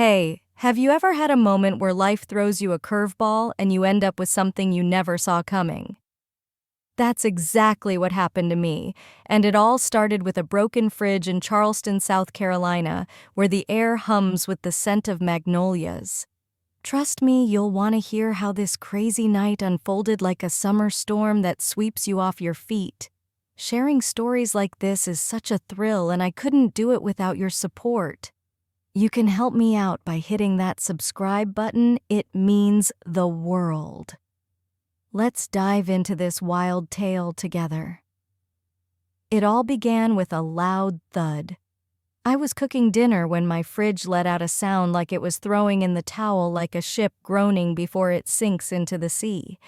Hey, have you ever had a moment where life throws you a curveball and you end up with something you never saw coming? That's exactly what happened to me, and it all started with a broken fridge in Charleston, South Carolina, where the air hums with the scent of magnolias. Trust me, you'll want to hear how this crazy night unfolded like a summer storm that sweeps you off your feet. Sharing stories like this is such a thrill, and I couldn't do it without your support. You can help me out by hitting that subscribe button. It means the world. Let's dive into this wild tale together. It all began with a loud thud. I was cooking dinner when my fridge let out a sound like it was throwing in the towel, like a ship groaning before it sinks into the sea.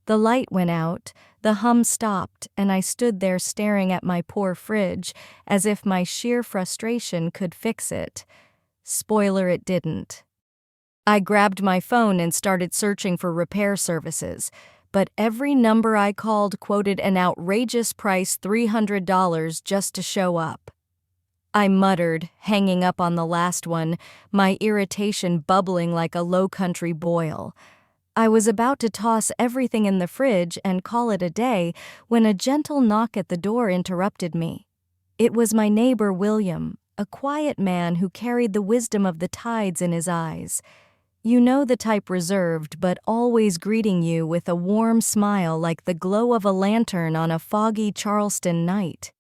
The light went out, the hum stopped, and I stood there staring at my poor fridge as if my sheer frustration could fix it. Spoiler, it didn't. I grabbed my phone and started searching for repair services, but every number I called quoted an outrageous price, $300 just to show up. I muttered, hanging up on the last one, my irritation bubbling like a low-country boil. I was about to toss everything in the fridge and call it a day when a gentle knock at the door interrupted me. It was my neighbor William, a quiet man who carried the wisdom of the tides in his eyes. You know, the type reserved but always greeting you with a warm smile like the glow of a lantern on a foggy Charleston night.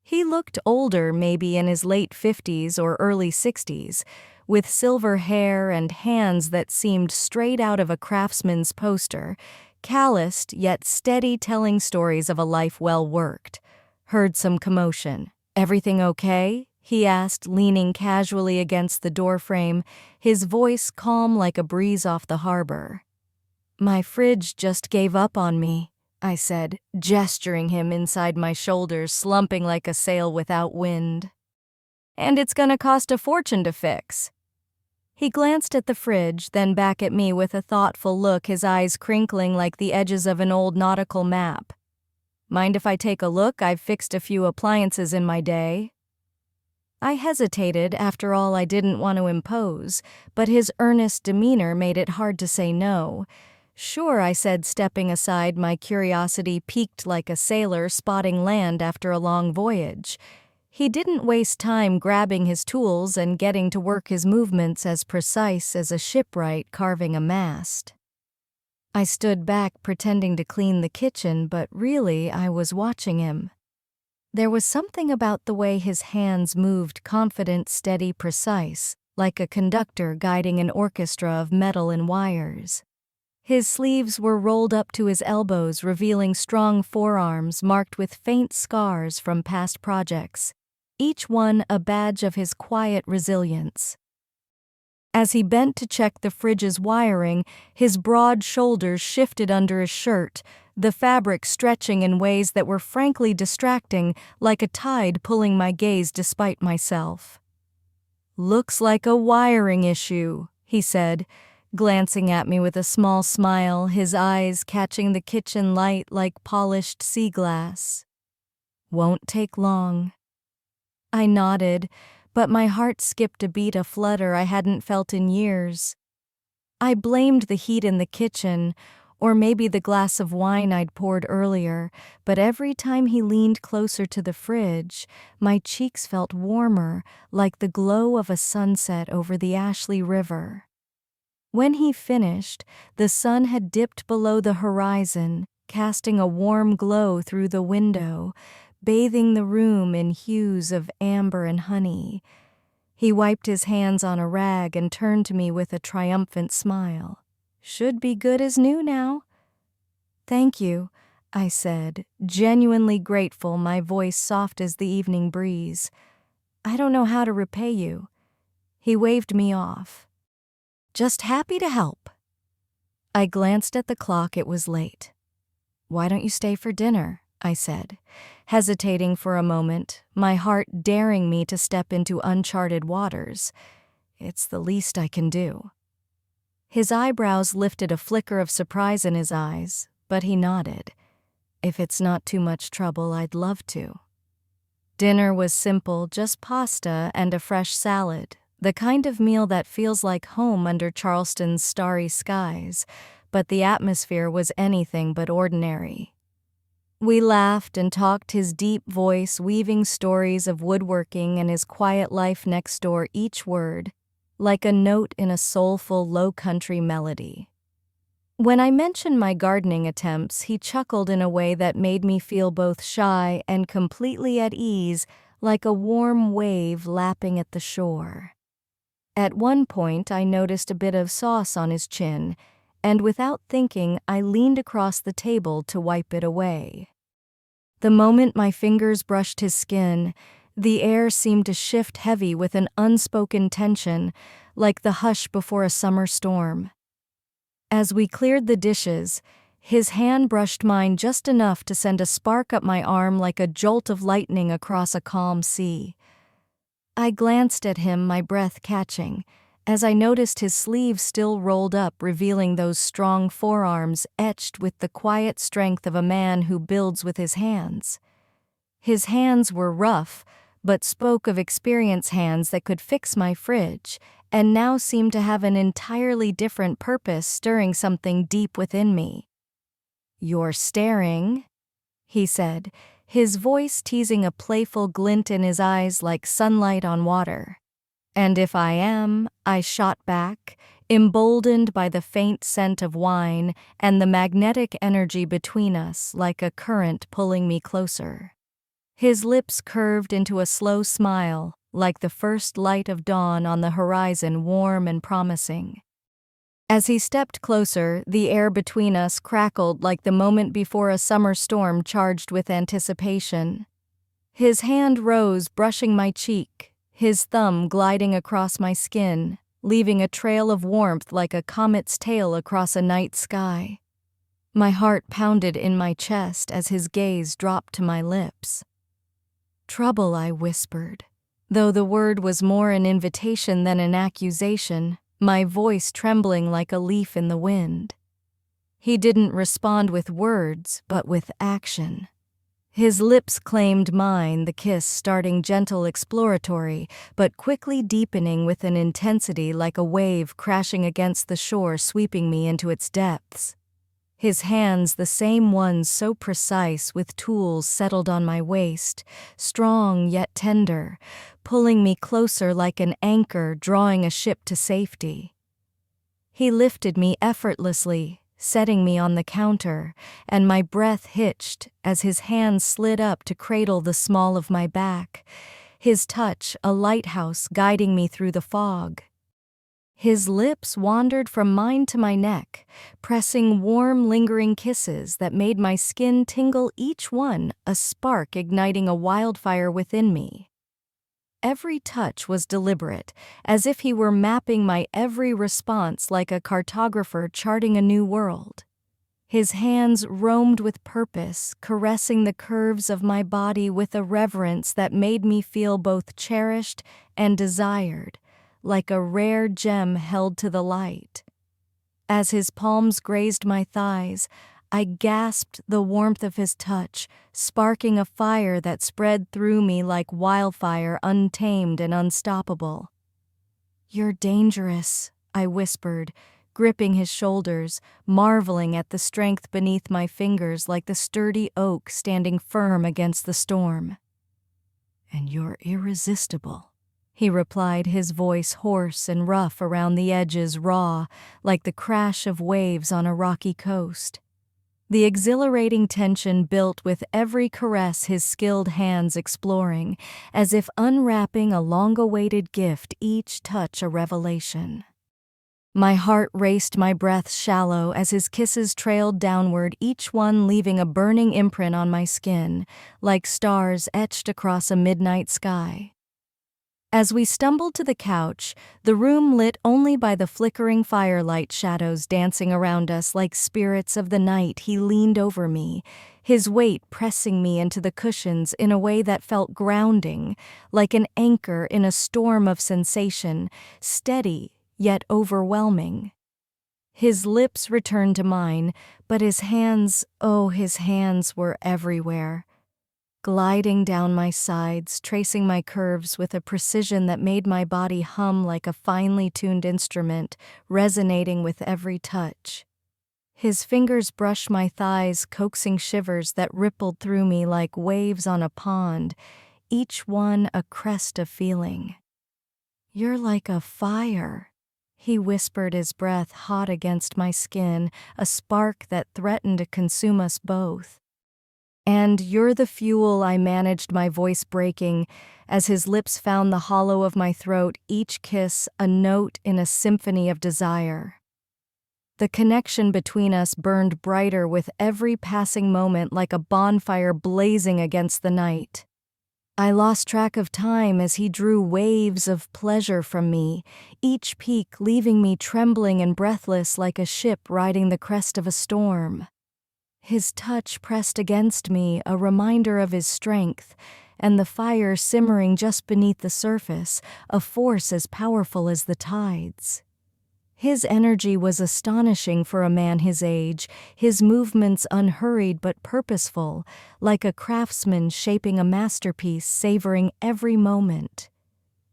He looked older, maybe in his late 50s or early 60s, with silver hair and hands that seemed straight out of a craftsman's poster, calloused yet steady, telling stories of a life well worked. Heard some commotion. "Everything okay?" he asked, leaning casually against the doorframe, his voice calm like a breeze off the harbor. "My fridge just gave up on me," I said, gesturing him inside my shoulders, slumping like a sail without wind. "And it's gonna cost a fortune to fix." He glanced at the fridge, then back at me with a thoughtful look, his eyes crinkling like the edges of an old nautical map. "Mind if I take a look? I've fixed a few appliances in my day." I hesitated. After all, I didn't want to impose, but his earnest demeanor made it hard to say no. "Sure," I said, stepping aside, my curiosity piqued like a sailor spotting land after a long voyage. He didn't waste time grabbing his tools and getting to work, his movements as precise as a shipwright carving a mast. I stood back, pretending to clean the kitchen, but really I was watching him. There was something about the way his hands moved, confident, steady, precise, like a conductor guiding an orchestra of metal and wires. His sleeves were rolled up to his elbows, revealing strong forearms marked with faint scars from past projects, each one a badge of his quiet resilience. As he bent to check the fridge's wiring, his broad shoulders shifted under his shirt, the fabric stretching in ways that were frankly distracting, like a tide pulling my gaze despite myself. "Looks like a wiring issue," he said, glancing at me with a small smile, his eyes catching the kitchen light like polished sea glass. "Won't take long." I nodded, but my heart skipped a beat, a flutter I hadn't felt in years. I blamed the heat in the kitchen, or maybe the glass of wine I'd poured earlier, but every time he leaned closer to the fridge, my cheeks felt warmer, like the glow of a sunset over the Ashley River. When he finished, the sun had dipped below the horizon, casting a warm glow through the window, bathing the room in hues of amber and honey. He wiped his hands on a rag and turned to me with a triumphant smile. "Should be good as new now." "Thank you," I said, genuinely grateful, my voice soft as the evening breeze. "I don't know how to repay you." He waved me off. "Just happy to help." I glanced at the clock. It was late. "Why don't you stay for dinner?" I said, hesitating for a moment, my heart daring me to step into uncharted waters. "It's the least I can do." His eyebrows lifted, a flicker of surprise in his eyes, but he nodded. "If it's not too much trouble, I'd love to." Dinner was simple, just pasta and a fresh salad, The kind of meal that feels like home under Charleston's starry skies, but the atmosphere was anything but ordinary. We laughed and talked, his deep voice weaving stories of woodworking and his quiet life next door, each word like a note in a soulful low-country melody. When I mentioned my gardening attempts, he chuckled in a way that made me feel both shy and completely at ease, like a warm wave lapping at the shore. At one point, I noticed a bit of sauce on his chin, and without thinking, I leaned across the table to wipe it away. The moment my fingers brushed his skin, the air seemed to shift heavy with an unspoken tension, like the hush before a summer storm. As we cleared the dishes, his hand brushed mine just enough to send a spark up my arm like a jolt of lightning across a calm sea. I glanced at him, my breath catching, as I noticed his sleeves still rolled up, revealing those strong forearms etched with the quiet strength of a man who builds with his hands. His hands were rough, but spoke of experienced hands that could fix my fridge, and now seemed to have an entirely different purpose, stirring something deep within me. "You're staring," he said, his voice teasing a playful glint in his eyes like sunlight on water. "And if I am," I shot back, emboldened by the faint scent of wine and the magnetic energy between us like a current pulling me closer. His lips curved into a slow smile, like the first light of dawn on the horizon, warm and promising. As he stepped closer, the air between us crackled like the moment before a summer storm charged with anticipation. His hand rose, brushing my cheek, his thumb gliding across my skin, leaving a trail of warmth like a comet's tail across a night sky. My heart pounded in my chest as his gaze dropped to my lips. "Trouble," I whispered, though the word was more an invitation than an accusation, my voice trembling like a leaf in the wind. He didn't respond with words, but with action. His lips claimed mine, the kiss starting gentle, exploratory, but quickly deepening with an intensity like a wave crashing against the shore, sweeping me into its depths. His hands, the same ones so precise, with tools settled on my waist, strong yet tender, pulling me closer like an anchor drawing a ship to safety. He lifted me effortlessly, setting me on the counter, and my breath hitched as his hands slid up to cradle the small of my back, his touch a lighthouse guiding me through the fog. His lips wandered from mine to my neck, pressing warm, lingering kisses that made my skin tingle, each one a spark igniting a wildfire within me. Every touch was deliberate, as if he were mapping my every response like a cartographer charting a new world. His hands roamed with purpose, caressing the curves of my body with a reverence that made me feel both cherished and desired, like a rare gem held to the light. As his palms grazed my thighs, I gasped the warmth of his touch, sparking a fire that spread through me like wildfire, untamed and unstoppable. "You're dangerous," I whispered, gripping his shoulders, marveling at the strength beneath my fingers like the sturdy oak standing firm against the storm. "And you're irresistible," he replied, his voice hoarse and rough around the edges, raw, like the crash of waves on a rocky coast. The exhilarating tension built with every caress, his skilled hands exploring, as if unwrapping a long-awaited gift, each touch a revelation. My heart raced, my breath shallow, as his kisses trailed downward, each one leaving a burning imprint on my skin, like stars etched across a midnight sky. As we stumbled to the couch, the room lit only by the flickering firelight, shadows dancing around us like spirits of the night, he leaned over me, his weight pressing me into the cushions in a way that felt grounding, like an anchor in a storm of sensation, steady yet overwhelming. His lips returned to mine, but his hands, oh, his hands were everywhere. gliding down my sides, tracing my curves with a precision that made my body hum like a finely tuned instrument, resonating with every touch. His fingers brushed my thighs, coaxing shivers that rippled through me like waves on a pond, each one a crest of feeling. "You're like a fire," he whispered, his breath hot against my skin, a spark that threatened to consume us both. "And you're the fuel," I managed, my voice breaking, as his lips found the hollow of my throat, each kiss a note in a symphony of desire. The connection between us burned brighter with every passing moment, like a bonfire blazing against the night. I lost track of time as he drew waves of pleasure from me, each peak leaving me trembling and breathless like a ship riding the crest of a storm. His touch pressed against me, a reminder of his strength, and the fire simmering just beneath the surface, a force as powerful as the tides. His energy was astonishing for a man his age, his movements unhurried but purposeful, like a craftsman shaping a masterpiece, savoring every moment.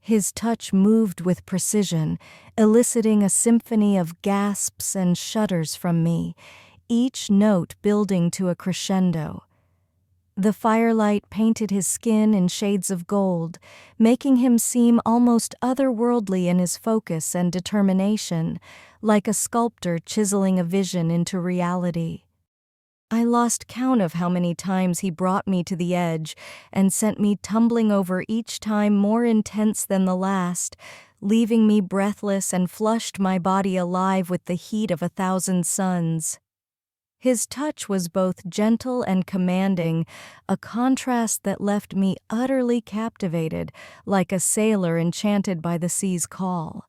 His touch moved with precision, eliciting a symphony of gasps and shudders from me, each note building to a crescendo. The firelight painted his skin in shades of gold, making him seem almost otherworldly in his focus and determination, like a sculptor chiseling a vision into reality. I lost count of how many times he brought me to the edge and sent me tumbling over, each time more intense than the last, leaving me breathless and flushed, my body alive with the heat of 1,000 suns. His touch was both gentle and commanding, a contrast that left me utterly captivated, like a sailor enchanted by the sea's call.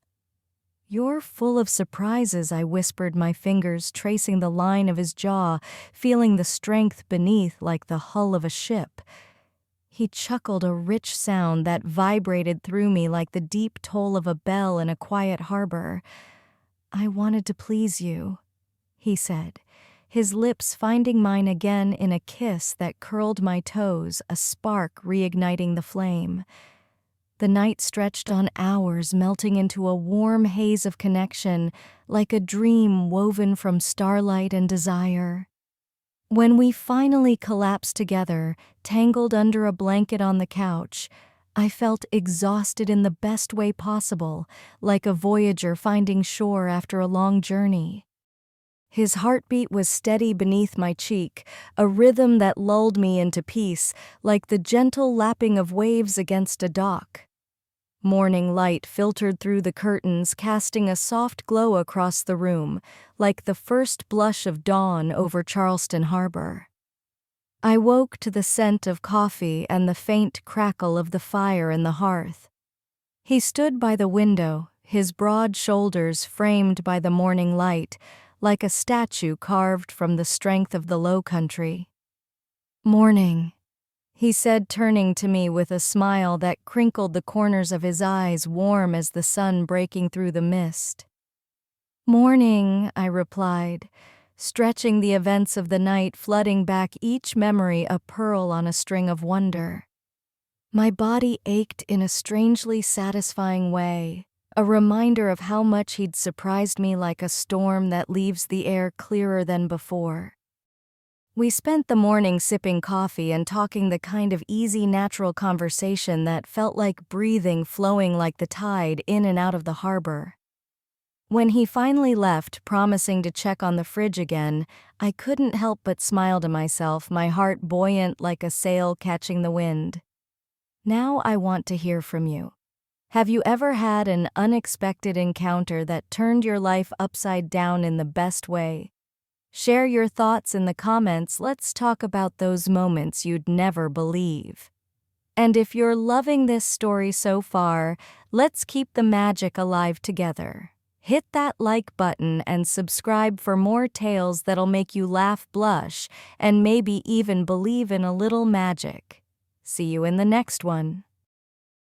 "You're full of surprises," I whispered, my fingers tracing the line of his jaw, feeling the strength beneath like the hull of a ship. He chuckled, a rich sound that vibrated through me like the deep toll of a bell in a quiet harbor. "I wanted to please you," he said, his lips finding mine again in a kiss that curled my toes, a spark reigniting the flame. The night stretched on hours, melting into a warm haze of connection, like a dream woven from starlight and desire. When we finally collapsed together, tangled under a blanket on the couch, I felt exhausted in the best way possible, like a voyager finding shore after a long journey. His heartbeat was steady beneath my cheek, a rhythm that lulled me into peace, like the gentle lapping of waves against a dock. Morning light filtered through the curtains, casting a soft glow across the room, like the first blush of dawn over Charleston Harbor. I woke to the scent of coffee and the faint crackle of the fire in the hearth. He stood by the window, his broad shoulders framed by the morning light, like a statue carved from the strength of the Low Country. "Morning," he said, turning to me with a smile that crinkled the corners of his eyes, warm as the sun breaking through the mist. "Morning," I replied, stretching the events of the night, flooding back each memory, a pearl on a string of wonder. My body ached in a strangely satisfying way, a reminder of how much he'd surprised me, like a storm that leaves the air clearer than before. We spent the morning sipping coffee and talking, the kind of easy, natural conversation that felt like breathing, flowing like the tide in and out of the harbor. When he finally left, promising to check on the fridge again, I couldn't help but smile to myself, my heart buoyant like a sail catching the wind. Now I want to hear from you. Have you ever had an unexpected encounter that turned your life upside down in the best way? Share your thoughts in the comments. Let's talk about those moments you'd never believe. And if you're loving this story so far, let's keep the magic alive together. Hit that like button and subscribe for more tales that'll make you laugh, blush, and maybe even believe in a little magic. See you in the next one.